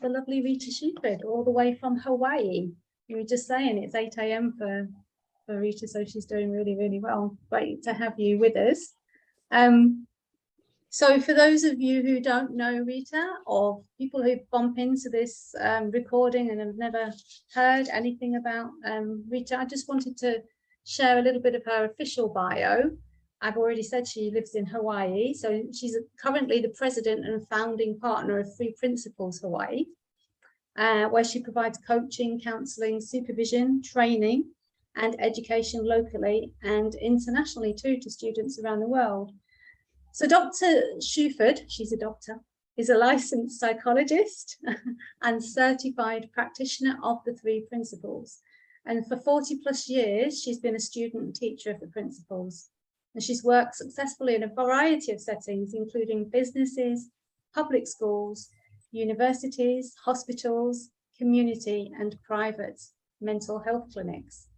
the lovely Rita Shuford, all the way from Hawaii. You were just saying it's 8 a.m. for Rita, so she's doing really, really well. Great to have you with us. So for those of you who don't know Rita, or people who bump into this recording and have never heard anything about Rita, I just wanted to share a little bit of her official bio. I've already said she lives in Hawaii, so she's currently the president and founding partner of Three Principles Hawaii, where she provides coaching, counselling, supervision, training, and education locally and internationally too to students around the world. So Dr. Shuford, she's a doctor, is a licensed psychologist and certified practitioner of the Three Principles. And for 40 plus years, she's been a student and teacher of the principles. And she's worked successfully in a variety of settings, including businesses, public schools, universities, hospitals, community and private mental health clinics.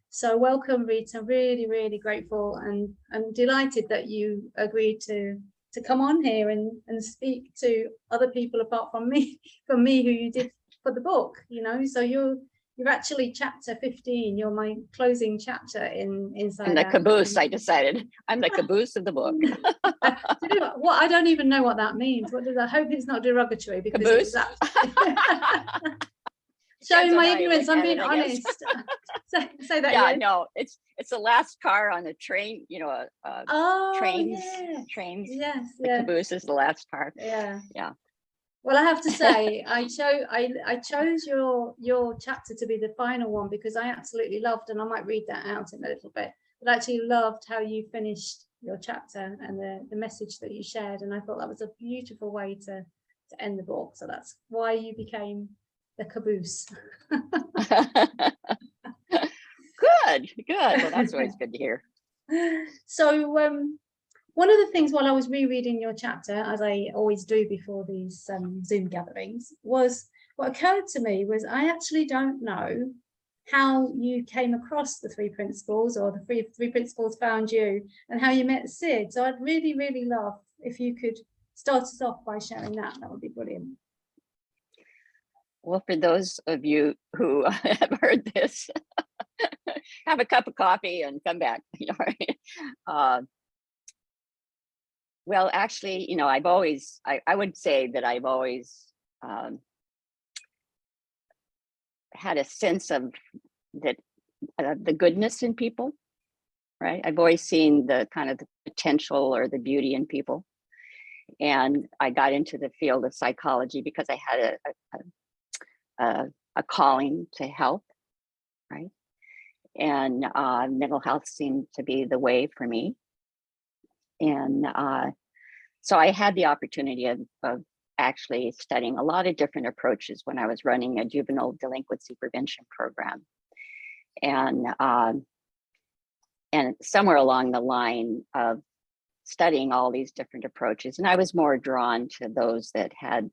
So welcome, Rita. Really, really grateful and delighted that you agreed to come on here and speak to other people apart from me, who you did for the book, you know. So you're actually chapter 15. You're my closing chapter inside. I'm the caboose, I decided. I'm the caboose of the book. What I don't even know what that means. What does I hope it's not derogatory, because caboose. Showing my ignorance, I'm being honest. Say that. Yeah, again. no, it's the last car on a train, you know, trains. Yes, The caboose is the last car. Yeah. Well, I have to say, I chose your chapter to be the final one because I absolutely loved, and I might read that out in a little bit, but I actually loved how you finished your chapter and the message that you shared, and I thought that was a beautiful way to end the book. So that's why you became the caboose. Good. Well, that's always good to hear. So one of the things while I was rereading your chapter, as I always do before these Zoom gatherings, was what occurred to me was I actually don't know how you came across the Three Principles, or the three Principles found you, and how you met Sid. So I'd really, really love if you could start us off by sharing that. That would be brilliant. Well, for those of you who have heard this, have a cup of coffee and come back. You know, well, actually, you know, I would say that I've always had a sense of that the goodness in people, right? I've always seen the kind of the potential or the beauty in people, and I got into the field of psychology because I had a calling to help, right? And mental health seemed to be the way for me. And so I had the opportunity of actually studying a lot of different approaches when I was running a juvenile delinquency prevention program. And somewhere along the line of studying all these different approaches, and I was more drawn to those that had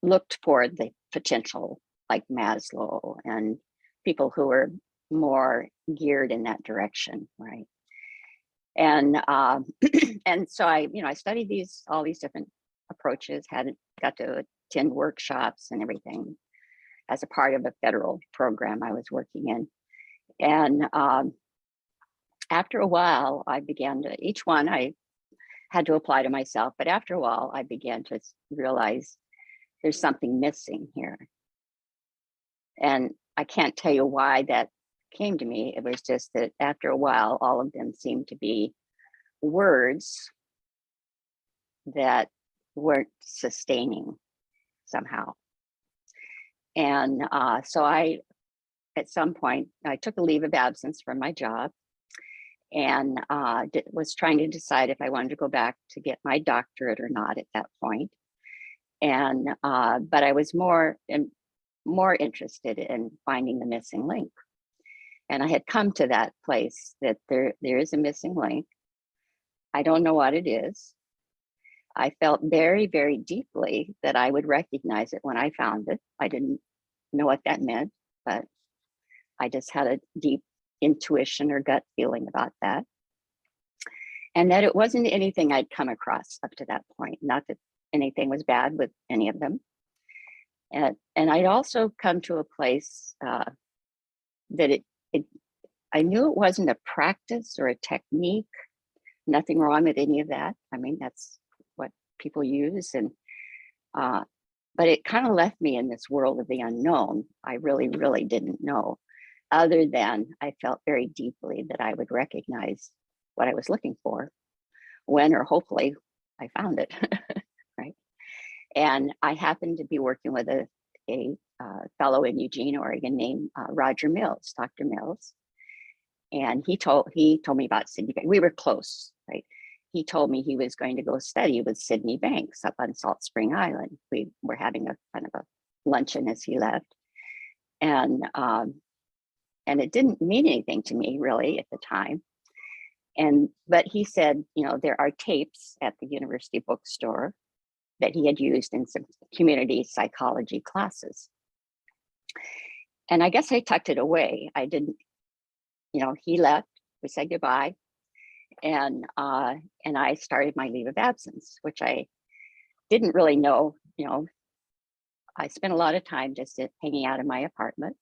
looked for the potential, like Maslow and people who were more geared in that direction, right? And and so I studied all these different approaches, got to attend workshops and everything as a part of a federal program I was working in. And after a while, I began to, each one I had to apply to myself, but after a while, I began to realize there's something missing here. And I can't tell you why that came to me. It was just that after a while, all of them seemed to be words that weren't sustaining somehow. And so at some point, I took a leave of absence from my job and was trying to decide if I wanted to go back to get my doctorate or not at that point. And but I was more interested in finding the missing link. And I had come to that place that there is a missing link. I don't know what it is. I felt very, very deeply that I would recognize it when I found it. I didn't know what that meant, but I just had a deep intuition or gut feeling about that. And that it wasn't anything I'd come across up to that point. Not that anything was bad with any of them. And I'd also come to a place that I knew it wasn't a practice or a technique, nothing wrong with any of that. I mean, that's what people use. And but it kind of left me in this world of the unknown. I really, really didn't know, other than I felt very deeply that I would recognize what I was looking for when, or hopefully, I found it, right? And I happened to be working with a fellow in Eugene, Oregon, named Roger Mills, Dr. Mills. And he told me about Sydney Banks. We were close, right? He told me he was going to go study with Sydney Banks up on Salt Spring Island. We were having a kind of a luncheon as he left. And it didn't mean anything to me really at the time. But he said, you know, there are tapes at the university bookstore that he had used in some community psychology classes. And I guess I tucked it away. I didn't, you know, he left, we said goodbye. And I started my leave of absence, which I didn't really know, you know. I spent a lot of time just hanging out in my apartment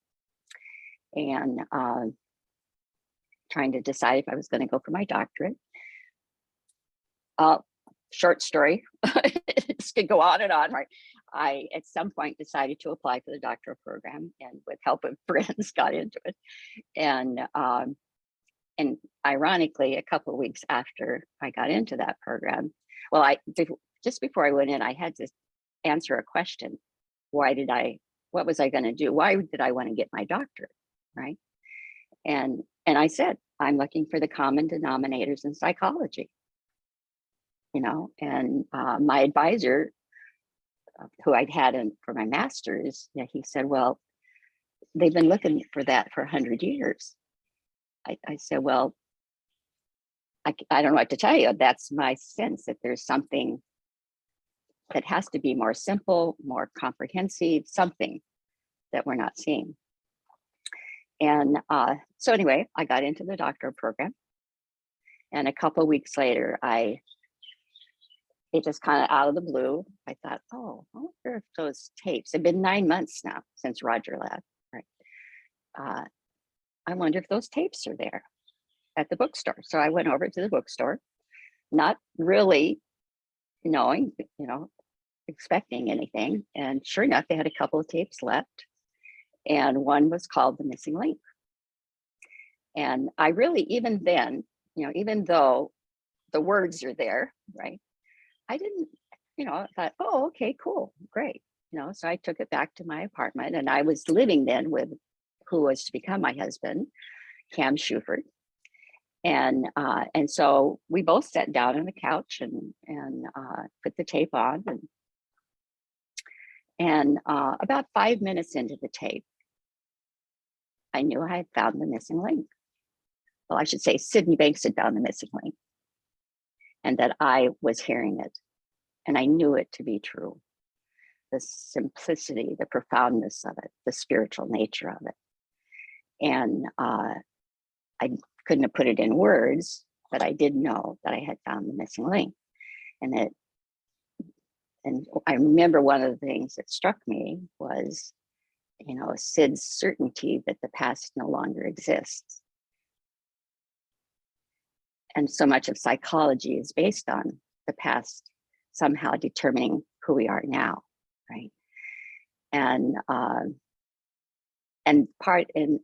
and trying to decide if I was going to go for my doctorate. Short story, this could go on and on, right? I, at some point, decided to apply for the doctoral program, and with help of friends, got into it. And ironically, a couple of weeks after I got into that program, well, just before I went in, I had to answer a question. What was I going to do? Why did I want to get my doctorate, right? And I said, I'm looking for the common denominators in psychology. You know, and my advisor, who I'd had for my master's, he said, well, they've been looking for that for 100 years. I said, well, I don't know what to tell you. That's my sense, that there's something that has to be more simple, more comprehensive, something that we're not seeing. And so anyway, I got into the doctoral program. And a couple of weeks later, it just kind of out of the blue, I thought, oh, I wonder if those tapes, it's been 9 months now since Roger left, right? I wonder if those tapes are there at the bookstore. So I went over to the bookstore, not really knowing, you know, expecting anything. And sure enough, they had a couple of tapes left. And one was called The Missing Link. And I really, even then, you know, even though the words are there, right? I didn't, you know, I thought, oh, okay, cool, great. You know, so I took it back to my apartment, and I was living then with who was to become my husband, Cam Shuford. And so we both sat down on the couch and put the tape on. And about 5 minutes into the tape, I knew I had found the missing link. Well, I should say Sydney Banks had found the missing link, and that I was hearing it. And I knew it to be true. The simplicity, the profoundness of it, the spiritual nature of it. And I couldn't have put it in words, but I did know that I had found the missing link. And I remember one of the things that struck me was, you know, Sid's certainty that the past no longer exists. And so much of psychology is based on the past somehow determining who we are now, right? And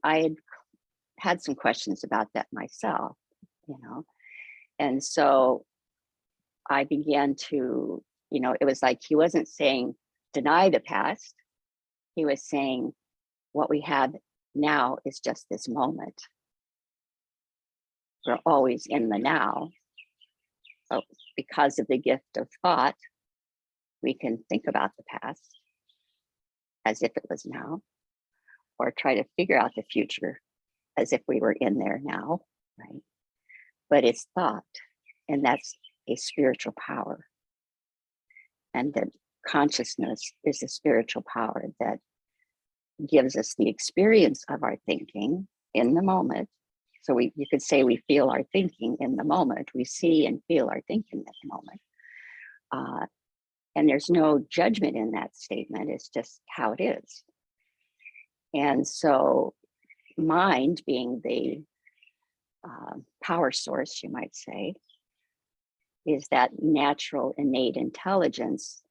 I had some questions about that myself, you know. And so I began to, you know, it was like he wasn't saying deny the past. He was saying what we have now is just this moment. We're always in the now. So because of the gift of thought, we can think about the past as if it was now, or try to figure out the future as if we were in there now, right? But it's thought, and that's a spiritual power. And that consciousness is a spiritual power that gives us the experience of our thinking in the moment. So you could say we feel our thinking in the moment. We see and feel our thinking at the moment. And there's no judgment in that statement. It's just how it is. And so mind being the power source, you might say, is that natural innate intelligence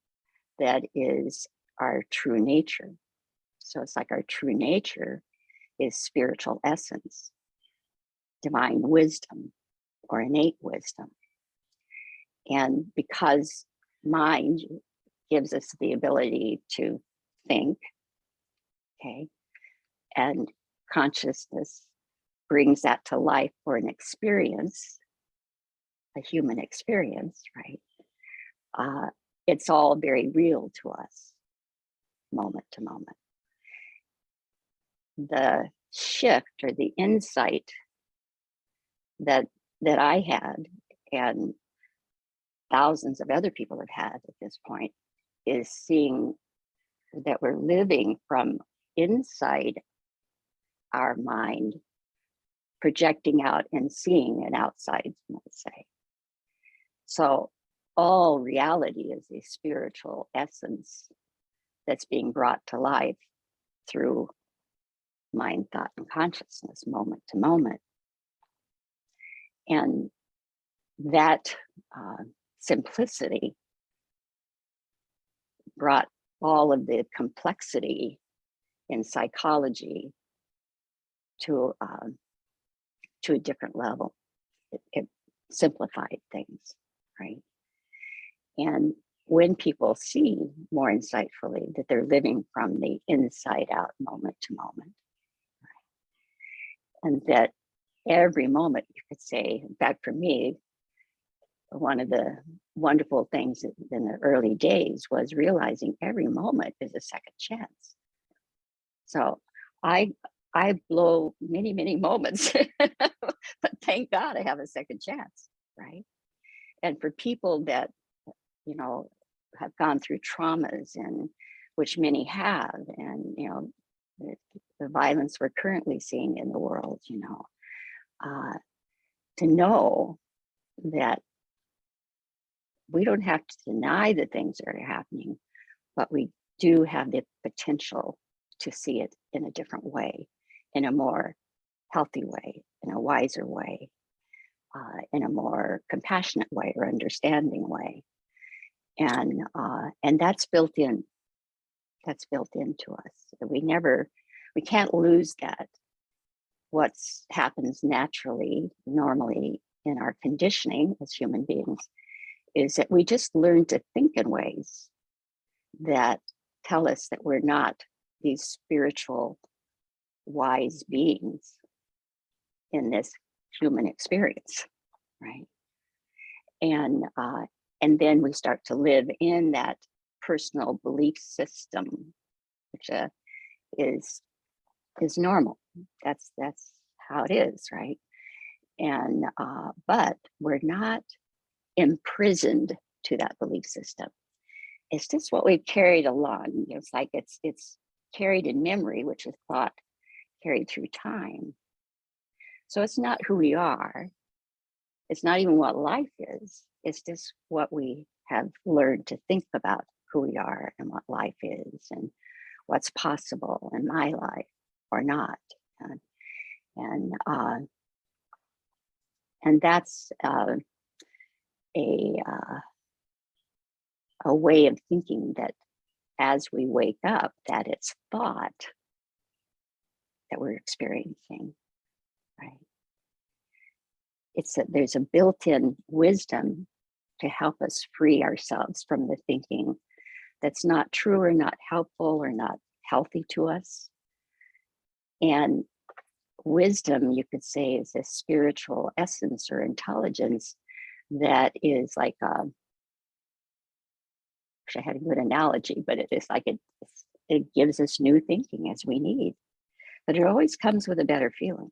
that is our true nature. So it's like our true nature is spiritual essence, divine wisdom, or innate wisdom. And because mind gives us the ability to think, okay, and consciousness brings that to life for an experience, a human experience, right? It's all very real to us, moment to moment. The shift or the insight that I had, and thousands of other people have had at this point, is seeing that we're living from inside our mind, projecting out and seeing an outside, let's say. So all reality is a spiritual essence that's being brought to life through mind, thought, and consciousness, moment to moment. And that simplicity brought all of the complexity in psychology to a different level. It simplified things, right? And when people see more insightfully that they're living from the inside out, moment to moment, right? And that every moment, you could say, in fact, for me, one of the wonderful things in the early days was realizing every moment is a second chance. So I blow many, many moments, but thank God I have a second chance, right? And for people that, you know, have gone through traumas, and which many have, and, you know, the violence we're currently seeing in the world, you know, to know that we don't have to deny the things that are happening, but we do have the potential to see it in a different way, in a more healthy way, in a wiser way, in a more compassionate way or understanding way. And that's built in. That's built into us. We can't lose that. What happens naturally, normally in our conditioning as human beings, is that we just learn to think in ways that tell us that we're not these spiritual, wise beings in this human experience, right? And then we start to live in that personal belief system, which is normal. That's how it is, right? And but we're not imprisoned to that belief system. It's just what we've carried along. It's like it's carried in memory, which is thought carried through time. So it's not who we are. It's not even what life is. It's just what we have learned to think about who we are and what life is and what's possible in my life or not. And that's a way of thinking that as we wake up, that it's thought that we're experiencing, right? There's a built-in wisdom to help us free ourselves from the thinking that's not true or not helpful or not healthy to us. And wisdom, you could say, is a spiritual essence or intelligence that is like I had a good analogy, but it is like it gives us new thinking as we need, but it always comes with a better feeling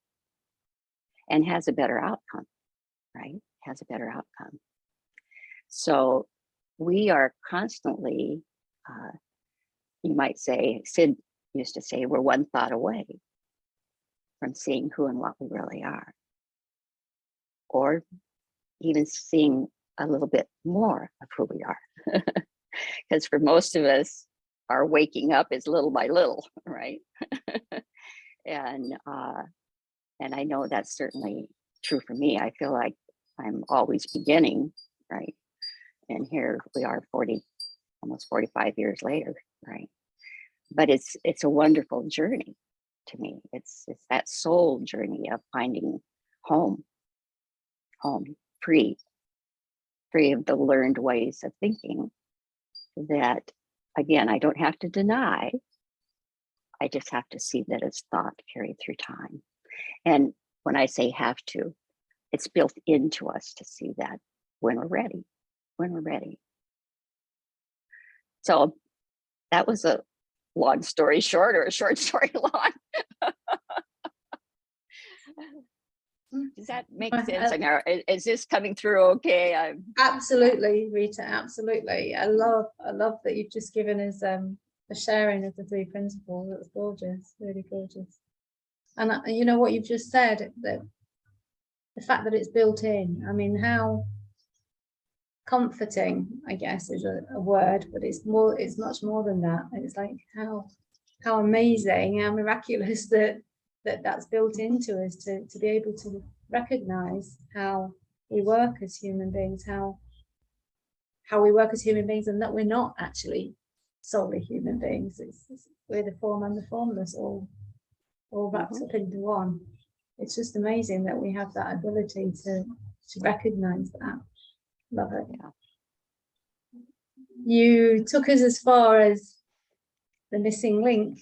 and has a better outcome, right? Has a better outcome. So we are constantly, you might say, Sid used to say, we're one thought away from seeing who and what we really are, or even seeing a little bit more of who we are. because for most of us, our waking up is little by little, right? and I know that's certainly true for me. I feel like I'm always beginning, right? And here we are, almost 45 years later, right? But it's a wonderful journey to me. It's that soul journey of finding home, free of the learned ways of thinking that, again, I don't have to deny. I just have to see that it's thought carried through time. And when I say have to, it's built into us to see that when we're ready. So that was a long story short, or a short story long. Does that make sense? I know, is this coming through okay? Absolutely, Rita, absolutely. I love that you've just given us a sharing of the 3 principles. That's gorgeous, really gorgeous. And you know what you've just said, that the fact that it's built in, I mean, how comforting, I guess, is a word, but it's much more than that. It's like how amazing, how miraculous that's built into us to be able to recognize how we work as human beings, how we work as human beings, and that we're not actually solely human beings. We're the form and the formless, all wrapped up into one. It's just amazing that we have that ability to recognize that. Love it. Yeah. You took us as far as the missing link,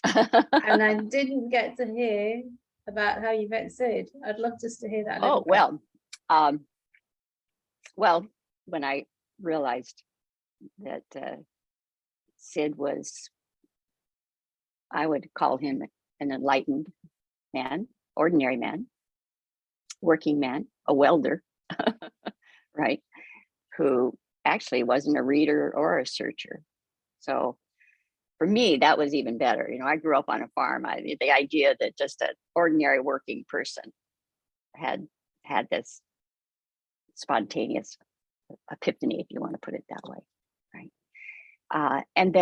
and I didn't get to hear about how you met Sid. I'd love just to hear that. Oh, well, when I realized that Sid was, I would call him an enlightened man, ordinary man, working man, a welder, right? Who actually wasn't a reader or a searcher. So for me, that was even better. You know, I grew up on a farm. The idea that just an ordinary working person had this spontaneous epiphany, if you want to put it that way, right? And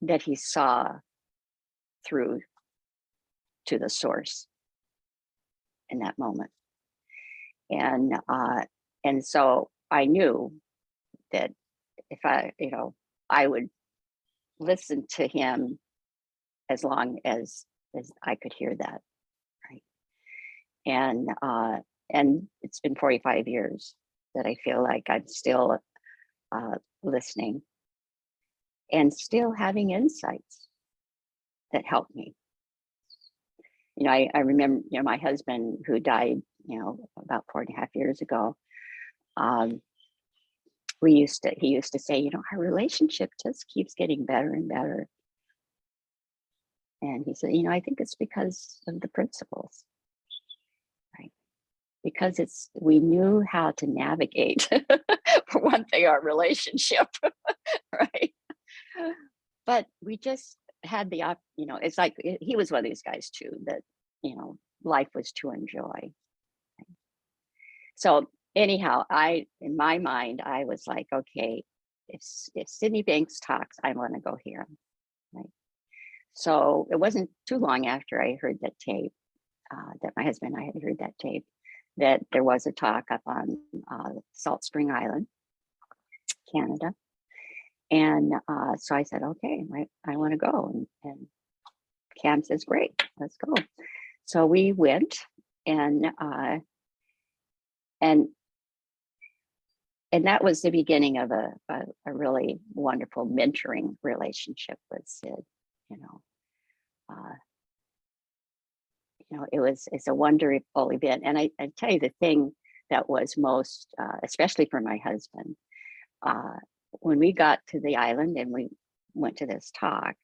that he saw through to the source in that moment. And so I knew that if I would listen to him as long as I could hear that, right? And it's been 45 years that I feel like I'm still listening and still having insights that help me. You know, I remember, my husband, who died, about 4.5 years ago. He used to say, our relationship just keeps getting better and better. And he said, I think it's because of the principles, right? Because we knew how to navigate, for one thing, our relationship, right? But we just had it's like, he was one of these guys too, that, life was to enjoy. So anyhow, in my mind, I was like, okay, if Sydney Banks talks, I want to go hear him, right? So it wasn't too long after I heard that tape, that my husband and I had heard that tape, that there was a talk up on Salt Spring Island, Canada. And so I said, okay, I want to go. And Cam says, great, let's go. So we went, and that was the beginning of a really wonderful mentoring relationship with Sid. It's a wonderful event. And I tell you, the thing that was most, especially for my husband, when we got to the island and we went to this talk,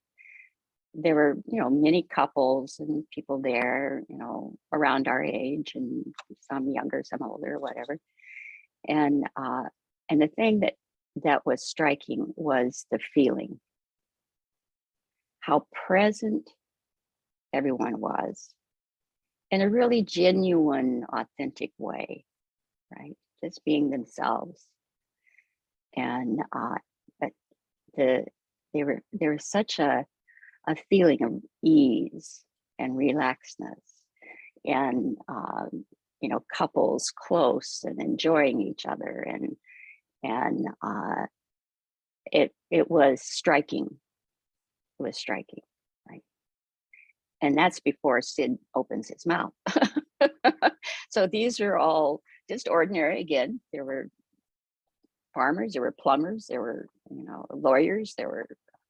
there were, many couples and people there, around our age, and some younger, some older, whatever. And the thing that was striking was the feeling, how present everyone was in a really genuine, authentic way, right? Just being themselves. And there was such a feeling of ease and relaxedness, and couples close and enjoying each other, and it was striking. It was striking, right? And that's before Sid opens his mouth. So these are all just ordinary. Again, there were farmers, there were plumbers, there were lawyers, there were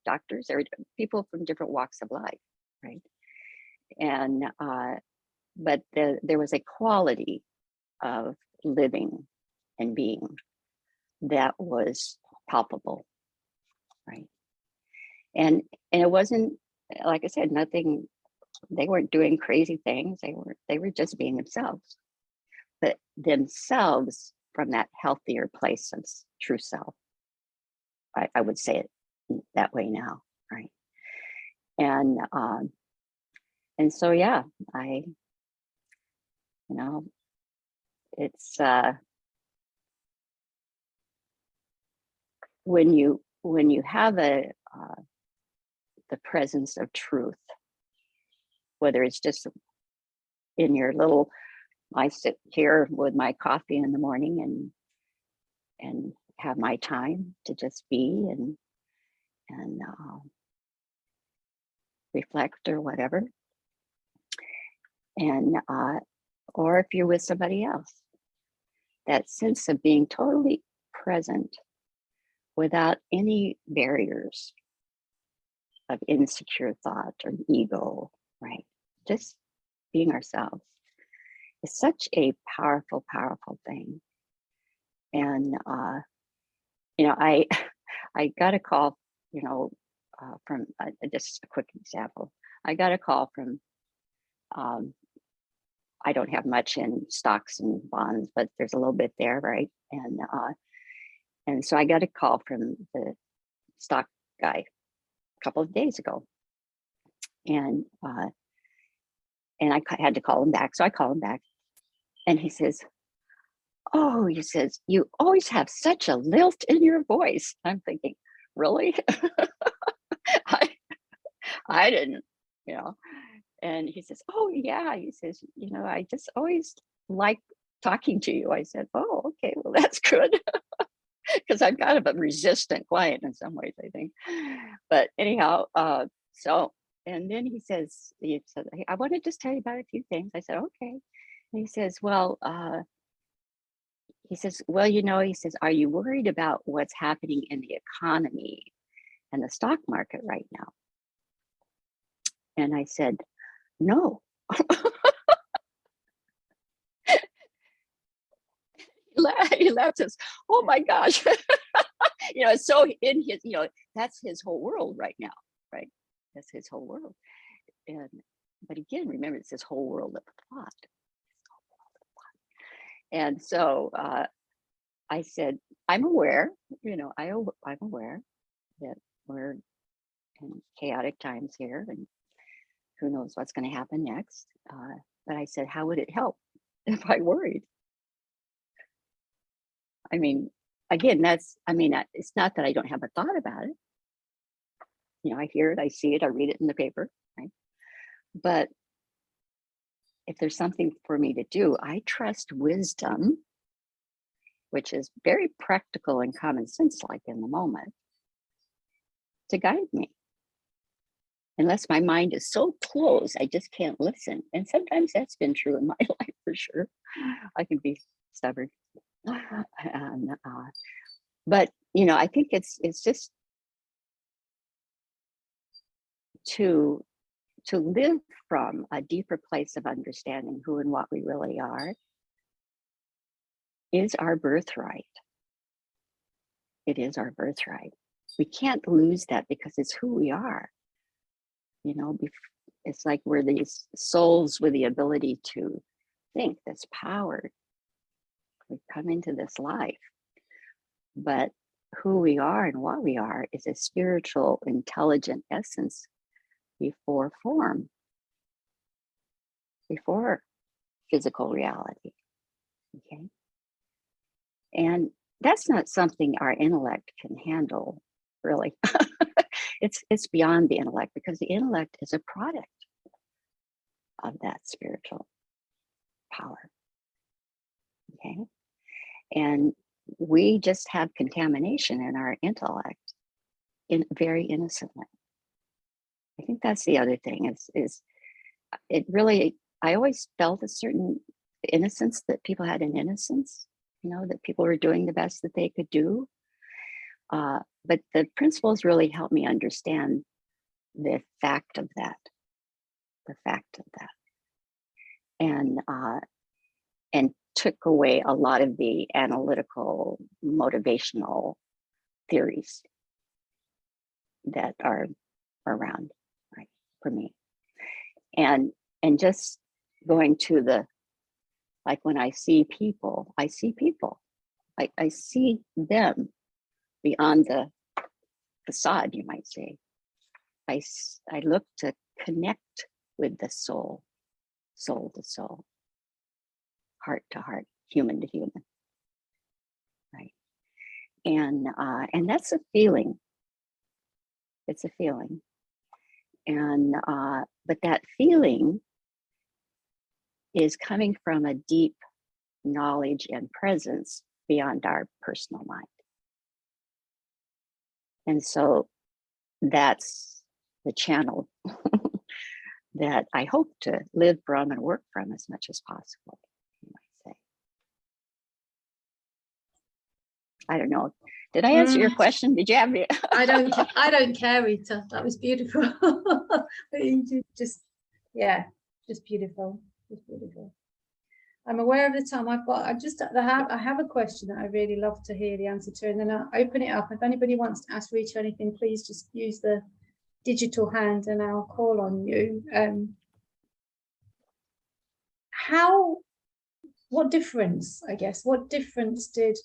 doctors, there were people from different walks of life, right? And but there was a quality of living and being that was palpable, right? And it wasn't, like I said, nothing. They weren't doing crazy things. They were just being themselves, but themselves from that healthier place of true self. I would say it that way now, right? And so yeah, it's when you have the presence of truth, whether it's just in your little, I sit here with my coffee in the morning and have my time to just be and reflect or whatever, and or if you're with somebody else, that sense of being totally present without any barriers of insecure thought or ego, right? Just being ourselves is such a powerful, powerful thing. And I got a call, from just a quick example. I got a call from, I don't have much in stocks and bonds, but there's a little bit there, right? And so I got a call from the stock guy a couple of days ago, and I had to call him back. So I call him back, and he says, "Oh," he says, "you always have such a lilt in your voice." I'm thinking, really? I didn't, And he says, "Oh yeah," he says, "I just always like talking to you." I said, "Oh, okay, well that's good." Because I've got a resistant client in some ways, I think. But anyhow, so, and then he said, "Hey, I want to just tell you about a few things." I said, "Okay." And he says, "Well, he says, are you worried about what's happening in the economy and the stock market right now?" And I said, "No." He laughed, says, "Oh my gosh." So in his, that's his whole world right now, right? That's his whole world. But again, remember, it's this whole world of thought. And so I said, "I'm aware, I'm aware that we're in chaotic times here, and who knows what's going to happen next. But I said, how would it help if I worried?" I mean, again, it's not that I don't have a thought about it. I hear it, I see it, I read it in the paper, right? But if there's something for me to do, I trust wisdom, which is very practical and common sense, like in the moment, to guide me. Unless my mind is so closed, I just can't listen. And sometimes that's been true in my life for sure. I can be stubborn. And, but I think it's just to live from a deeper place of understanding who and what we really are is our birthright. It is our birthright. We can't lose that because it's who we are. It's like we're these souls with the ability to think, that's powered. We come into this life, but who we are and what we are is a spiritual, intelligent essence before form, before physical reality. Okay. And that's not something our intellect can handle really. It's beyond the intellect, because the intellect is a product of that spiritual power. Okay. And we just have contamination in our intellect in very innocently. I think that's the other thing is it really, I always felt a certain innocence, that people had an innocence, that people were doing the best that they could do. But the principles really helped me understand the fact of that, and took away a lot of the analytical, motivational theories that are around, right, for me. And just going to the, like, when I see people, I see them beyond the facade, you might say. I look to connect with the soul to soul, heart to heart, human to human, right? And that's a feeling. It's a feeling. And but that feeling is coming from a deep knowledge and presence beyond our personal mind. And so that's the channel that I hope to live from and work from as much as possible, you might say. I don't know. Did I answer your question? Did you have any? I don't care, Rita. That was beautiful. just beautiful. Just beautiful. I'm aware of the time I've got. I have a question that I really love to hear the answer to, and then I'll open it up. If anybody wants to ask Rita anything, please just use the digital hand and I'll call on you. What difference did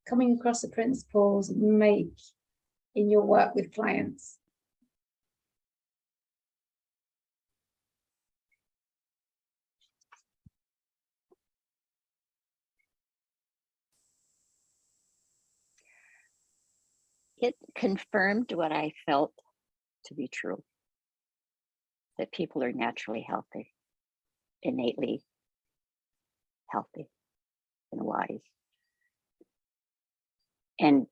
coming across the principles make in your work with clients? It confirmed what I felt to be true, that people are naturally healthy, innately healthy and wise, and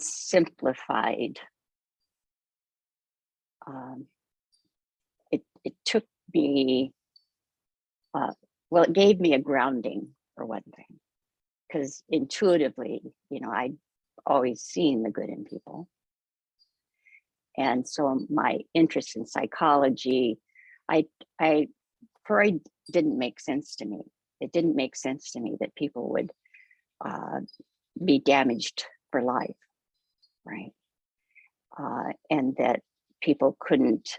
simplified. It took me, it gave me a grounding, for one thing, because intuitively, I'd always seen the good in people. And so my interest in psychology, Freud didn't make sense to me. It didn't make sense to me that people would be damaged for life, right? And that people couldn't,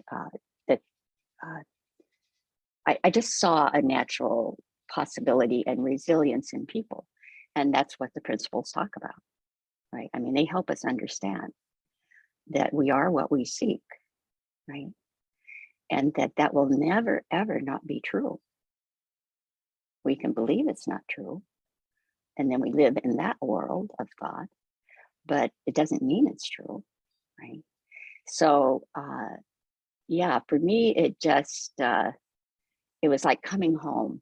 I just saw a natural possibility and resilience in people. And that's what the principles talk about, right? I mean, they help us understand that we are what we seek, right? And that will never, ever not be true. We can believe it's not true, and then we live in that world of thought, but it doesn't mean it's true, right? So, for me, it just, it was like coming home.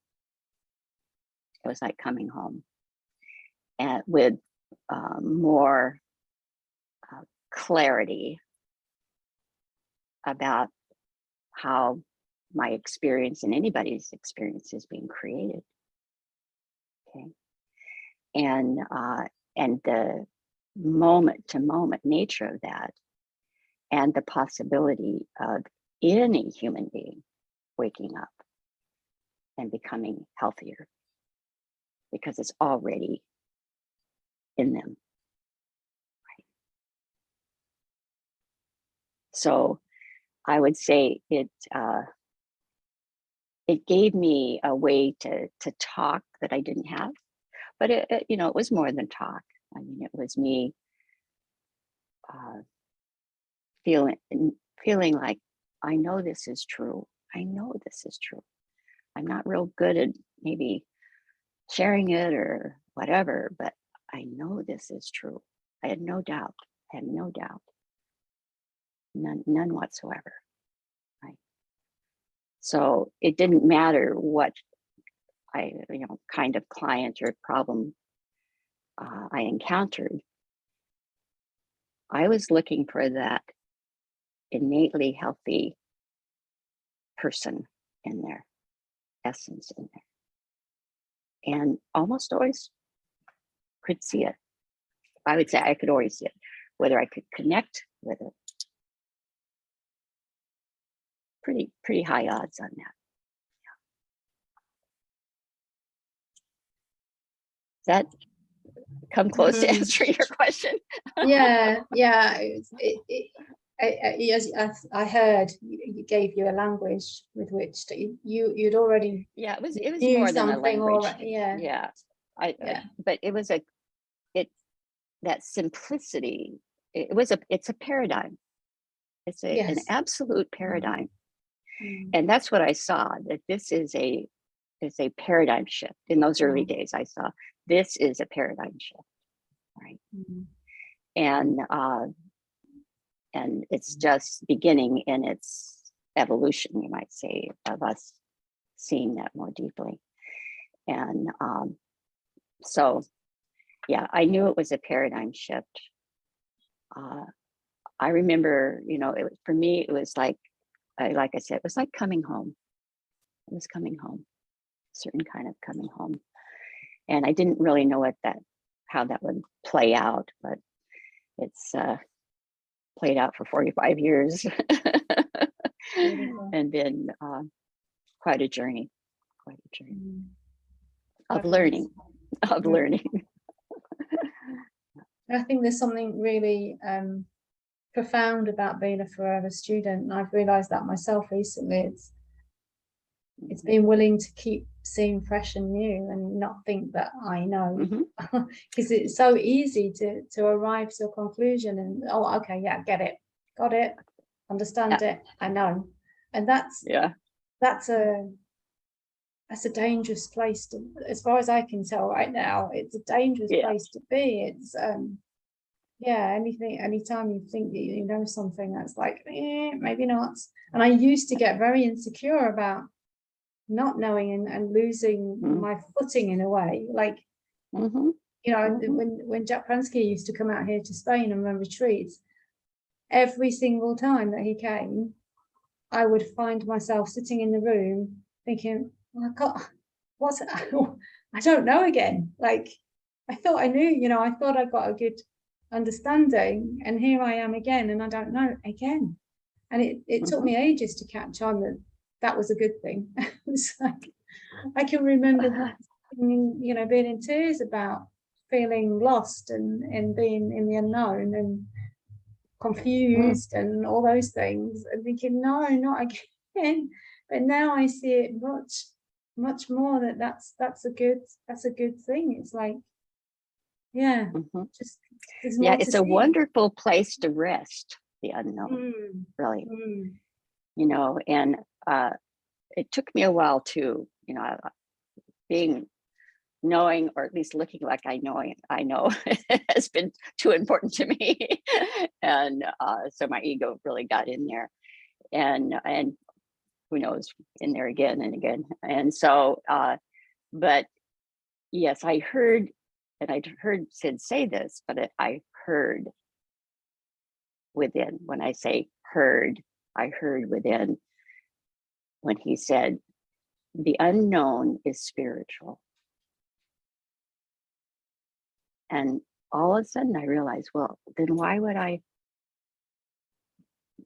It was like coming home, and with more clarity about how my experience and anybody's experience is being created. Okay. And the moment to moment nature of that, and the possibility of any human being waking up and becoming healthier, because it's already in them. Right. So I would say it gave me a way to talk that I didn't have, but it was more than talk. I mean, it was me feeling like, I know this is true. I know this is true. I'm not real good at maybe sharing it or whatever, but I know this is true. I had no doubt. I have no doubt, none whatsoever, right? So it didn't matter what kind of client or problem I encountered. I was looking for that innately healthy person in there, essence in there, and almost always could see it. I would say I could always see it, whether I could connect with it. Pretty high odds on that. Does that come close to answering your question? Yeah. I heard you gave you a language with which you'd already Yeah, it was knew more than a something language. yeah. But it was that simplicity. It's a paradigm. It's an Yes. absolute paradigm. Mm. And that's what I saw, that this is a paradigm shift. In those early days, I saw this is a paradigm shift, right? And it's just beginning in its evolution, you might say, of us seeing that more deeply. And so, yeah, I knew it was a paradigm shift. I remember, for me, it was like I said, it was like coming home. It was coming home, a certain kind of coming home. And I didn't really know how that would play out, but it's played out for 45 years and been quite a journey of learning. I think there's something really profound about being a forever student, and I've realized that myself recently. It's being willing to keep seeing fresh and new and not think that I know, because it's so easy to arrive to a conclusion and okay, yeah, get it, got it, understand it, I know. And that's a dangerous place to, as far as I can tell right now, it's a dangerous place to be. It's anytime you think that you know something, that's like maybe not. And I used to get very insecure about not knowing and losing my footing in a way, like when Jack Pransky used to come out here to Spain and run retreats, every single time that he came, I would find myself sitting in the room thinking, I don't know again. Like, I thought I knew, I thought I got a good understanding, and here I am again, and I don't know again. And it took me ages to catch on that was a good thing. It was like, I can remember being in tears about feeling lost and being in the unknown and confused and all those things, and thinking, no, not again. But now I see it much more that's a good thing. It's like, just it's a wonderful place to rest, the unknown, really. And it took me a while to, knowing, or at least looking like I know has been too important to me. And so my ego really got in there, and who knows, in there again and again. And so, but yes, I heard, and I'd heard Sid say this, but I heard within. When I say heard, I heard within when he said, the unknown is spiritual. And all of a sudden I realized, well, then why would I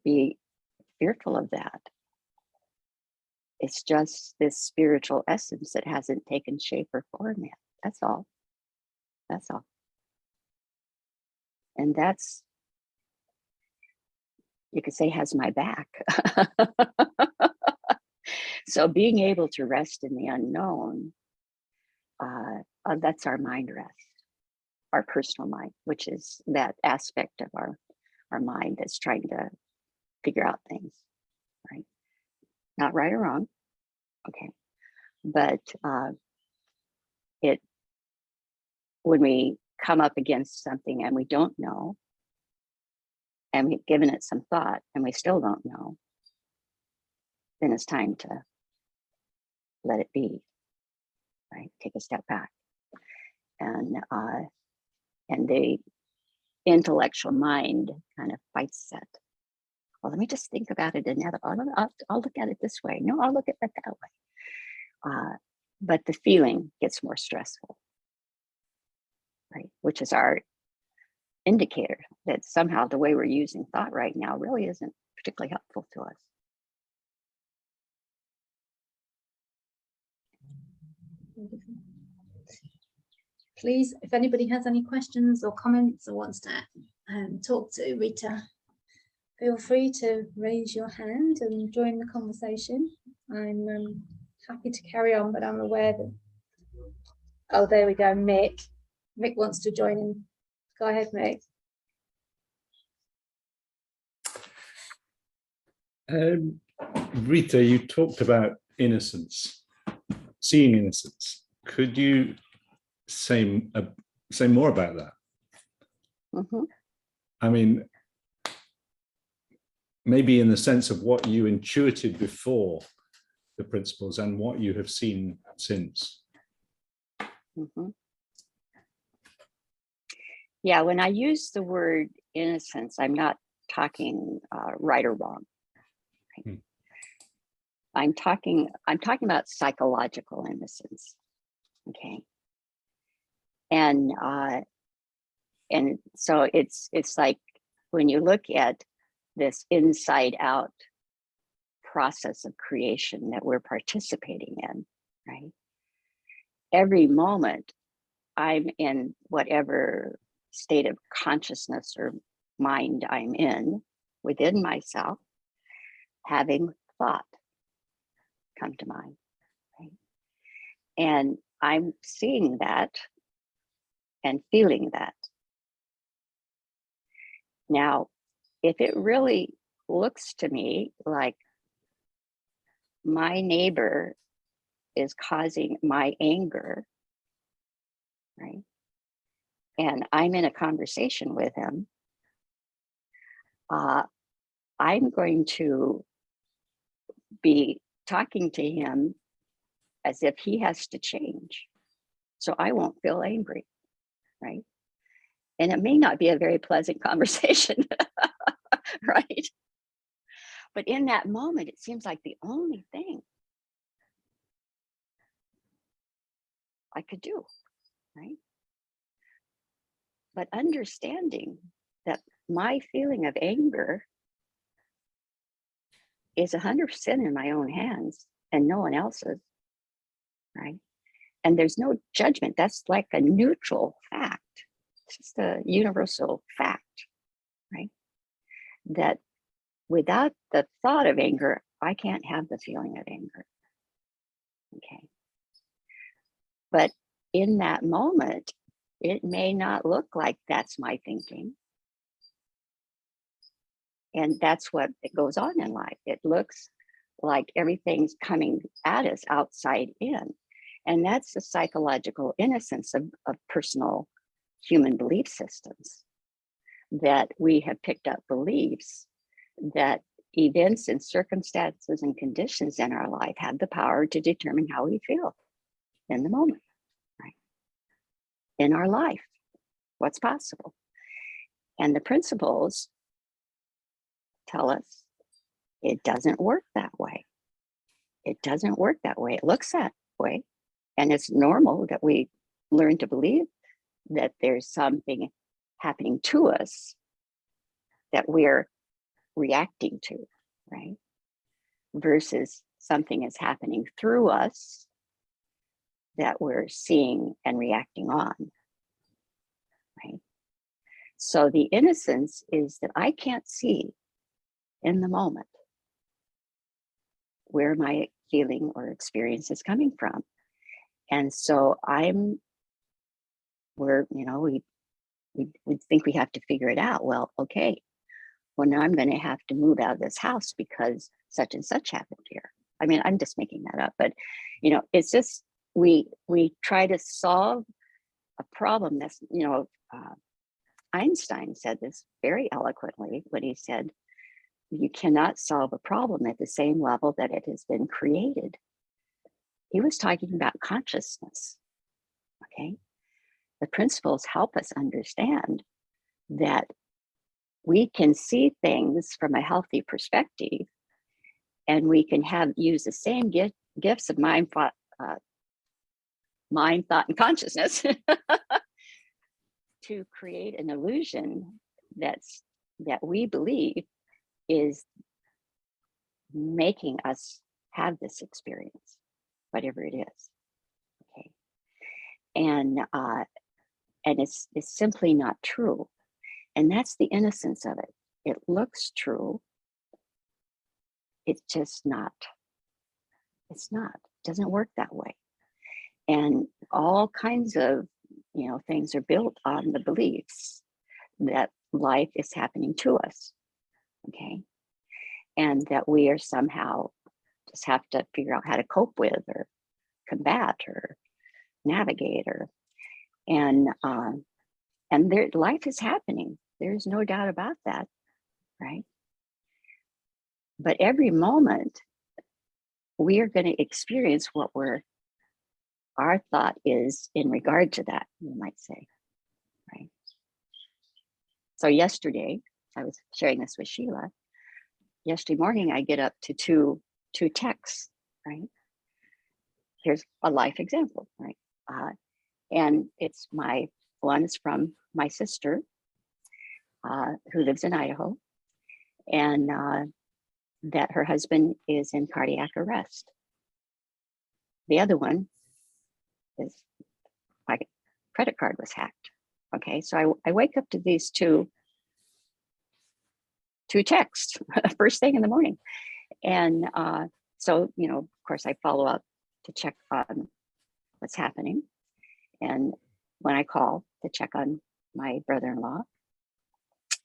be fearful of that? It's just this spiritual essence that hasn't taken shape or form yet. That's all. And that's, you could say, has my back. So being able to rest in the unknown, that's our mind rest, our personal mind, which is that aspect of our mind that's trying to figure out things, right? Not right or wrong, okay. But when we come up against something and we don't know, and we've given it some thought and we still don't know, then it's time to let it be, right? Take a step back. And the intellectual mind kind of fights that. Well, let me just think about it another. I'll look at it this way. No, I'll look at it that way. But the feeling gets more stressful, right? Which is our indicator that somehow the way we're using thought right now really isn't particularly helpful to us. Please, if anybody has any questions or comments or wants to talk to Rita, feel free to raise your hand and join the conversation. I'm happy to carry on, but I'm aware that, oh, there we go, Mick. Mick wants to join in. Go ahead, Mick. Rita, you talked about innocence, seeing innocence. Could you say more about that? Mm-hmm. I mean, maybe in the sense of what you intuited before the principles and what you have seen since. Mm-hmm. Yeah, when I use the word innocence, I'm not talking right or wrong. Right? I'm talking about psychological innocence. Okay. And so it's like when you look at this inside out process of creation that we're participating in, right? Every moment I'm in whatever state of consciousness or mind I'm in within myself, having thought come to mind, right? And I'm seeing that and feeling that. Now, if it really looks to me like my neighbor is causing my anger, right? And I'm in a conversation with him, I'm going to be talking to him as if he has to change. So I won't feel angry, right? And it may not be a very pleasant conversation, right? But in that moment, it seems like the only thing I could do, right? But understanding that my feeling of anger is 100% in my own hands and no one else's, right? And there's no judgment. That's like a neutral fact. It's just a universal fact, right? That without the thought of anger, I can't have the feeling of anger, okay? But in that moment, it may not look like that's my thinking. And that's what it goes on in life. It looks like everything's coming at us outside in. And that's the psychological innocence of personal human belief systems, that we have picked up beliefs that events and circumstances and conditions in our life have the power to determine how we feel in the moment, right? In our life, what's possible. And the principles tell us it doesn't work that way. It doesn't work that way. It looks that way. And it's normal that we learn to believe that there's something happening to us that we're reacting to, right? Versus something is happening through us that we're seeing and reacting on, right? So the innocence is that I can't see in the moment where my feeling or experience is coming from. And so we think we have to figure it out. Well, okay, well, now I'm going to have to move out of this house because such and such happened here. I mean, I'm just making that up, but it's just, we try to solve a problem that's, Einstein said this very eloquently when he said, you cannot solve a problem at the same level that it has been created. He was talking about consciousness, okay? The principles help us understand that we can see things from a healthy perspective, and we can use the same gifts of mind, thought, and consciousness to create an illusion that we believe is making us have this experience, whatever it is. Okay, and it's simply not true, and that's the innocence of it. It looks true. It's just not. It's not. It doesn't work that way. And all kinds of things are built on the beliefs that life is happening to us. Okay, and that we are somehow just have to figure out how to cope with, or combat, or navigate, and life is happening. There's no doubt about that, right? But every moment we are going to experience what our thought is in regard to that, you might say, right? So yesterday, I was sharing this with Sheila. Yesterday morning, I get up to two texts, right? Here's a life example, right? And one is from my sister, who lives in Idaho, and that her husband is in cardiac arrest. The other one is my credit card was hacked. Okay, so I wake up to these two texts first thing in the morning, and so of course I follow up to check on what's happening, and when I call to check on my brother-in-law,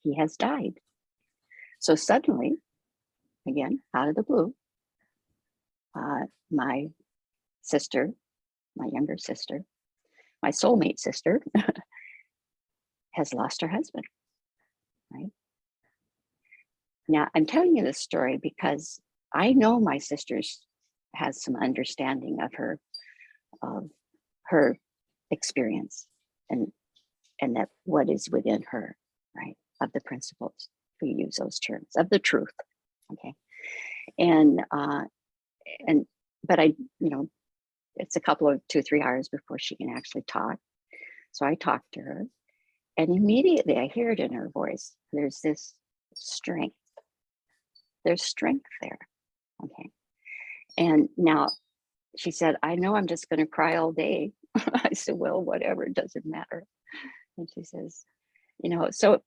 he has died. So suddenly, again, out of the blue, my sister, my younger sister, my soulmate sister, has lost her husband, right? Now, I'm telling you this story because I know my sister has some understanding of her experience, and that what is within her, right? Of the principles, we use those terms, of the truth, okay? But I, it's a couple of 2-3 hours before she can actually talk. So I talk to her, and immediately I hear it in her voice. There's this strength. There's strength there, okay? And now she said, I know I'm just going to cry all day. I said, well, whatever, it doesn't matter. And she says, so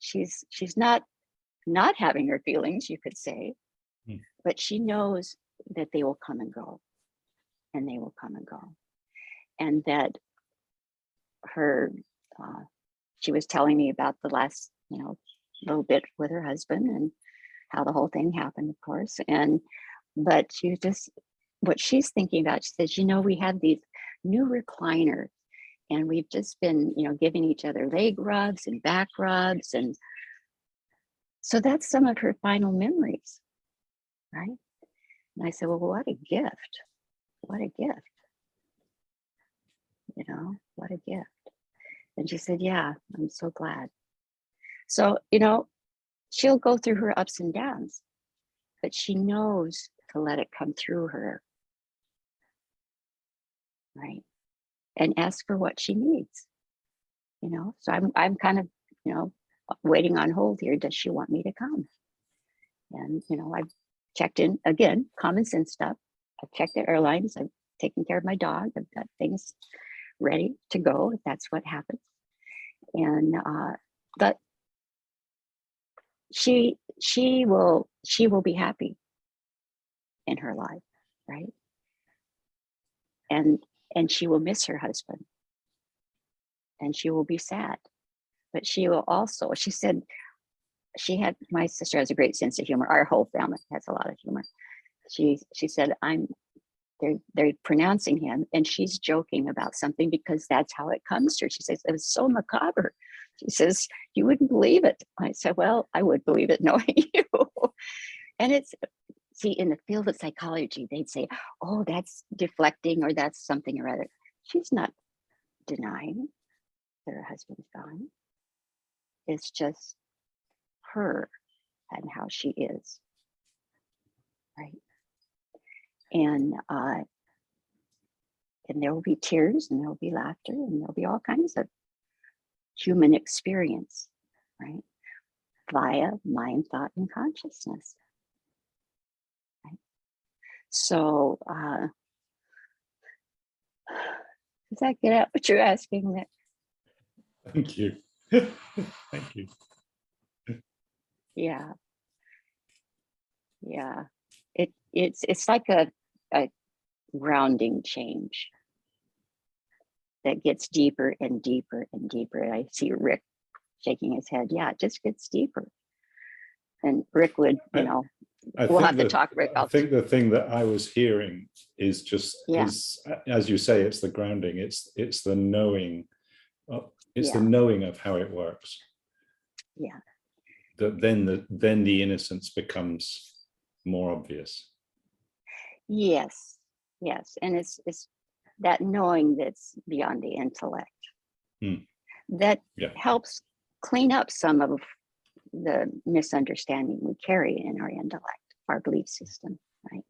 she's not having her feelings, you could say, but she knows that they will come and go, and they will come and go. And that she was telling me about the last, little bit with her husband and how the whole thing happened, of course. But what she's thinking about, she says, we have these new recliners, and we've just been, giving each other leg rubs and back rubs. And so that's some of her final memories, right? And I said, well, what a gift. What a gift. What a gift. And she said, yeah, I'm so glad. So, she'll go through her ups and downs, but she knows to let it come through her, right? And ask for what she needs, So I'm kind of, waiting on hold here. Does she want me to come? And, I've checked in, again, common sense stuff. I've checked the airlines. I've taken care of my dog. I've got things ready to go if that's what happens. And but she will be happy in her life, right? And she will miss her husband, and she will be sad, but she will also, she said, my sister has a great sense of humor. Our whole family has a lot of humor. She said, they're pronouncing him, and she's joking about something because that's how it comes to her. She says, it was so macabre She says, you wouldn't believe it. I said, well, I would believe it knowing you. And it's, see, in the field of psychology, they'd say, oh, that's deflecting or that's something or other. She's not denying that her husband's gone. It's just her and how she is, right? And there will be tears and there will be laughter and there'll be all kinds of human experience, right? Via mind, thought, and consciousness. Right? So, does that get at what you're asking, Nick? Thank you. Thank you. Yeah. Yeah. It's like a grounding change that gets deeper and deeper and deeper. I see Rick shaking his head. Yeah, it just gets deeper. And Rick would, we'll have to talk, Rick. I think the thing that I was hearing is just, is, as you say, it's the grounding. It's the knowing. It's the knowing of how it works. Yeah. That then the innocence becomes more obvious. Yes. Yes. And it's that knowing that's beyond the intellect that helps clean up some of the misunderstanding we carry in our intellect, our belief system, right?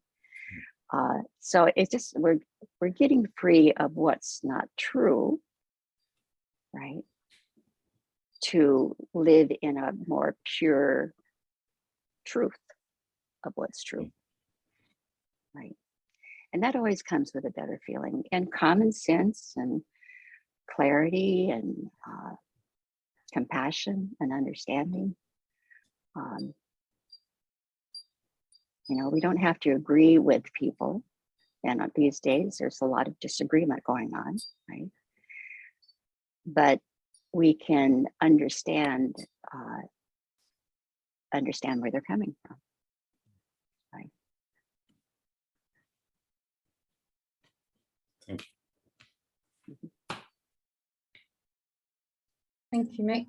So it's just we're getting free of what's not true, right? To live in a more pure truth of what's true, right? And that always comes with a better feeling and common sense and clarity and compassion and understanding. We don't have to agree with people. And these days, there's a lot of disagreement going on, right? But we can understand where they're coming from, right? Thank you. Thank you, Mick.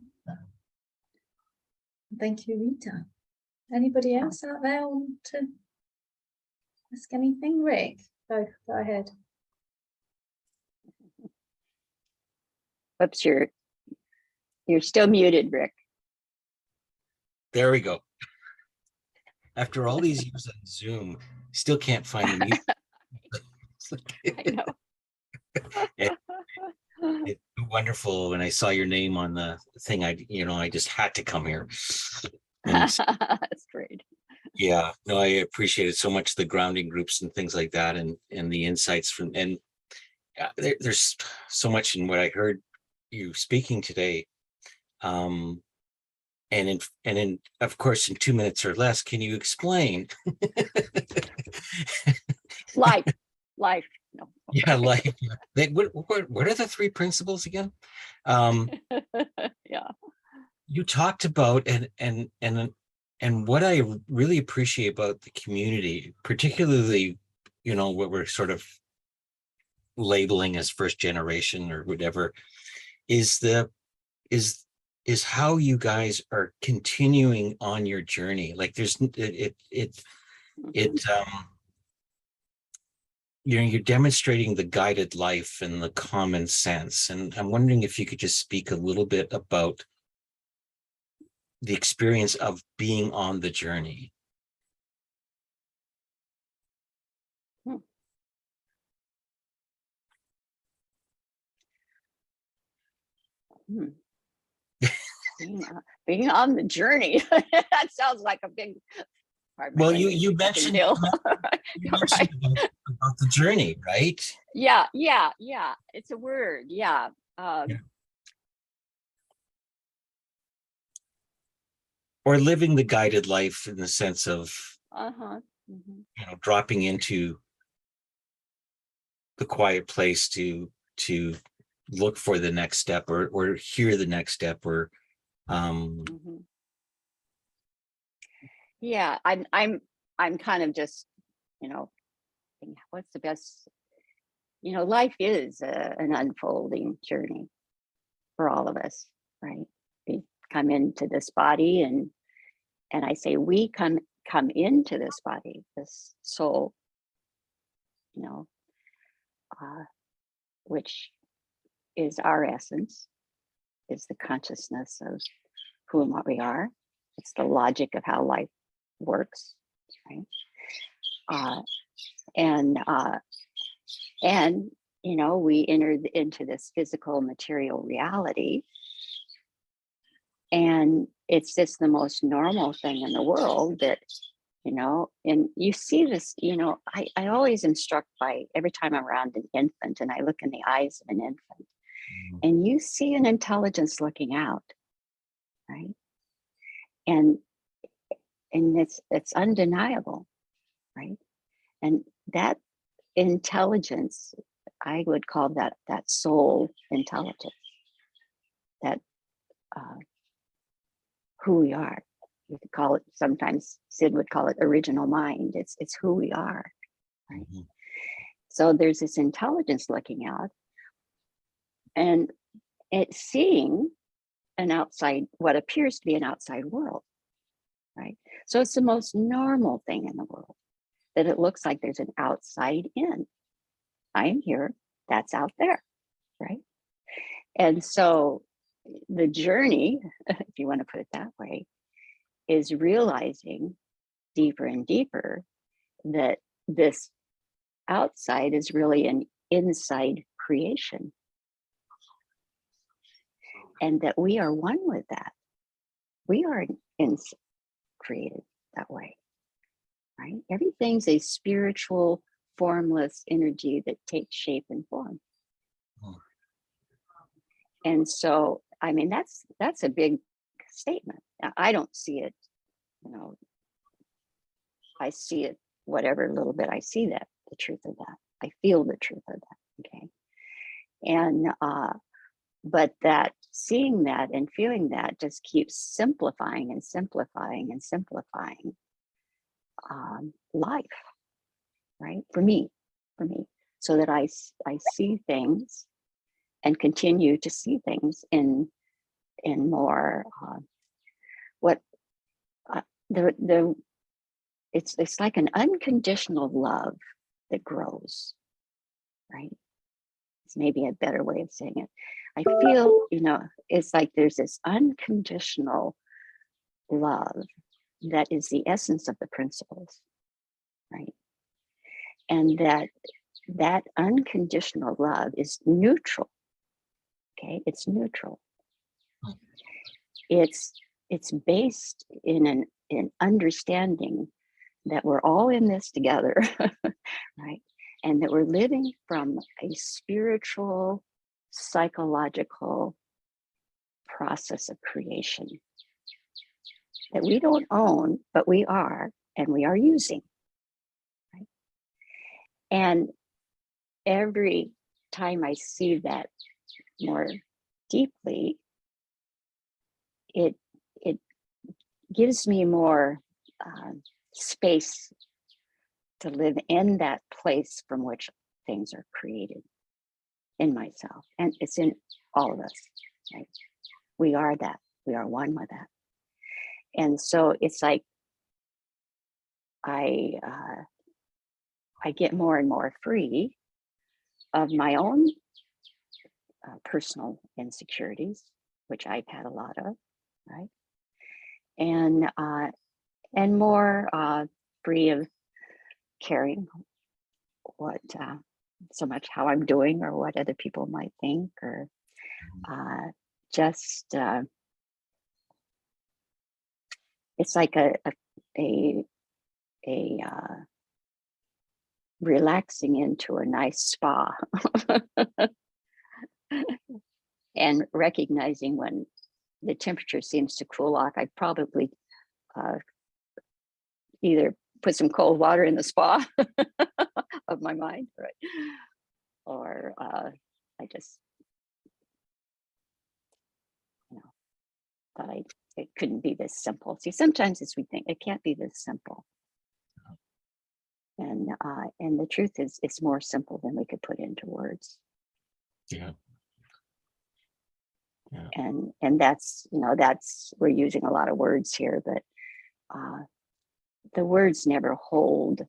Thank you, Rita. Anybody else out there want to ask anything? Rick, go ahead. Oops, you're still muted, Rick. There we go. After all these years on Zoom, still can't find the mute. I know. It's wonderful. When I saw your name on the thing, I just had to come here. That's great. Yeah, no, I appreciate it so much, the grounding groups and things like that, and the insights from, and there's so much in what I heard you speaking today. And in of course, in 2 minutes or less, can you explain? Life. No. Yeah, life. What are the 3 principles again? Yeah. You talked about and what I really appreciate about the community, particularly, what we're sort of labeling as first generation or whatever, is how you guys are continuing on your journey. Like you're demonstrating the guided life and the common sense. And I'm wondering if you could just speak a little bit about the experience of being on the journey. Being on the journey. That sounds like a big. Well, you mentioned, about the journey, right? Yeah. It's a word. Yeah. Or living the guided life in the sense of, dropping into the quiet place to look for the next step or hear the next step or. Yeah, I'm kind of just, thinking, what's the best? Life is an unfolding journey for all of us, right? come into this body, and I say we come into this body, this soul, you know, which is our essence, is the consciousness of who and what we are. It's the logic of how life works, right? And you know, we entered into this physical material reality, and it's just the most normal thing in the world that, you know, and you see this, you know, I always am struck by, every time I'm around an infant and I look in the eyes of an infant, and you see an intelligence looking out, right? And it's undeniable, right? And that intelligence, I would call that soul intelligence, that who we are. We could call it, sometimes Sid would call it original mind. It's who we are, right? Mm-hmm. So there's this intelligence looking out, and it's seeing an outside, what appears to be an outside world, right? So it's the most normal thing in the world, that it looks like there's an outside in. I am here, that's out there, right? And so the journey, if you want to put it that way, is realizing deeper and deeper that this outside is really an inside creation, and that we are one with that. We are created that way, right? Everything's a spiritual, formless energy that takes shape and form. And so, I mean, that's a big statement. I don't see it, you know, I see it, whatever little bit I see, that the truth of that, I feel the truth of that, okay? And but that seeing that and feeling that just keeps simplifying and simplifying and simplifying life, right? For me, so that I see things and continue to see things in more it's like an unconditional love that grows, right? It's maybe a better way of saying it. I feel, you know, it's like there's this unconditional love that is the essence of the principles, right? And that unconditional love is neutral. Okay, it's neutral. It's based in an understanding that we're all in this together, right? And that we're living from a spiritual, psychological process of creation that we don't own, but we are, and we are using, right? And every time I see that more deeply, it gives me more space to live in that place from which things are created in myself. And it's in all of us, right? We are that, we are one with that. And so it's like I get more and more free of my own personal insecurities, which I've had a lot of, right? And more free of caring what so much how I'm doing or what other people might think, or just it's like a relaxing into a nice spa and recognizing when the temperature seems to cool off, I probably either put some cold water in the spa of my mind, right? Or I just, you know, thought it couldn't be this simple. See, sometimes as we think, it can't be this simple. And the truth is, it's more simple than we could put into words. Yeah. Yeah. And that's, that's, we're using a lot of words here, but the words never hold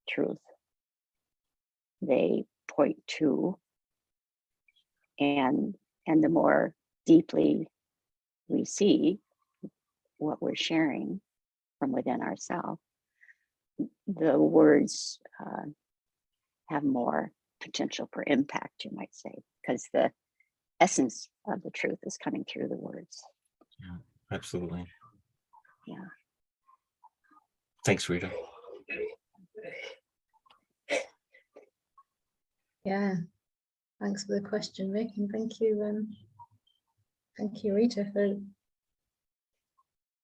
truth. They point to, and the more deeply we see what we're sharing from within ourselves, the words have more potential for impact, you might say, because the essence of the truth is coming through the words. Yeah, absolutely. Yeah. Thanks, Rita. Yeah, thanks for the question, Rick, and thank you, Rita,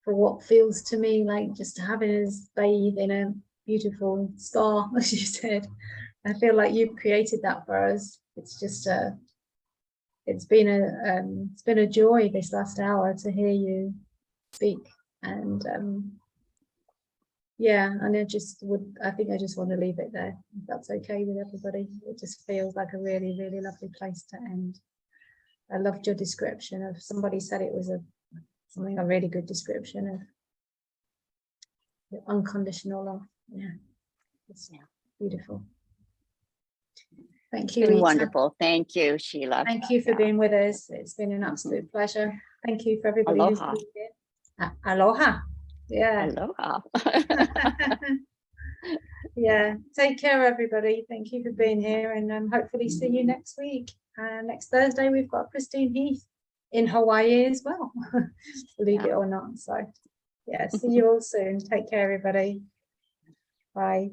for what feels to me like just having us bathe in a beautiful spa, as you said. I feel like you've created that for us. It's just it's been a joy this last hour to hear you speak, and yeah, and I think I just want to leave it there, if that's okay with everybody. It just feels like a really, really lovely place to end. I loved your description of, somebody said it was a really good description of unconditional love. Yeah, it's beautiful. Thank you, It's been Rita. wonderful. Thank you, Sheila. Thank you for being with us. It's been an absolute pleasure. Thank you for everybody who's Aloha. been here. Aloha. Yeah. Aloha. Yeah. Take care, everybody. Thank you for being here, and hopefully see you next week. Next Thursday, we've got Christine Heath in Hawaii as well, believe it or not. So, yeah, see you all soon. Take care, everybody. Bye.